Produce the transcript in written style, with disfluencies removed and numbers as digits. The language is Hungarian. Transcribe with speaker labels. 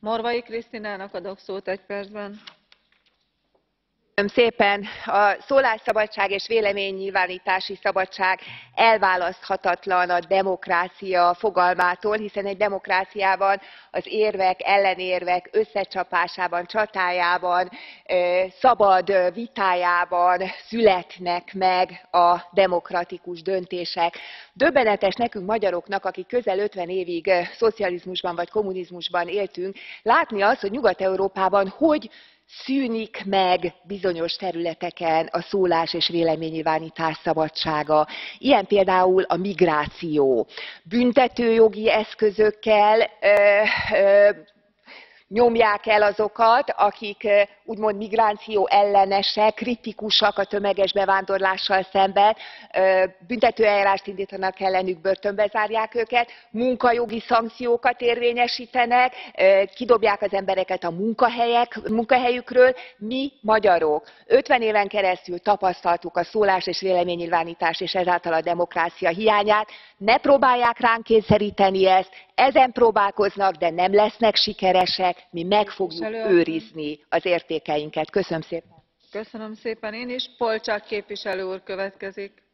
Speaker 1: Morvai Krisztinának adok szót 1 percben.
Speaker 2: Köszönöm szépen. A szólásszabadság és véleménynyilvántási szabadság elválaszthatatlan a demokrácia fogalmától, hiszen egy demokráciában az érvek, ellenérvek összecsapásában, csatájában, szabad vitájában születnek meg a demokratikus döntések. Döbbenetes nekünk magyaroknak, akik közel 50 évig szocializmusban vagy kommunizmusban éltünk, látni azt, hogy Nyugat Európában hogy szűnik meg bizonyos területeken a szólás és véleménynyilvánítás szabadsága. Ilyen például a migráció. Büntetőjogi eszközökkel nyomják el azokat, akik úgymond migráció ellenesek, kritikusak a tömeges bevándorlással szemben, büntetőeljárást indítanak ellenük, börtönbe zárják őket, munkajogi szankciókat érvényesítenek, kidobják az embereket a munkahelyükről. Mi magyarok 50 éven keresztül tapasztaltuk a szólás és véleménynyilvánítás és ezáltal a demokrácia hiányát. Ne próbálják ránk kényszeríteni ezt, ezen próbálkoznak, de nem lesznek sikeresek, mi meg fogjuk őrizni az értékeinket. Köszönöm szépen!
Speaker 1: Köszönöm szépen én is. Polčák képviselő úr következik.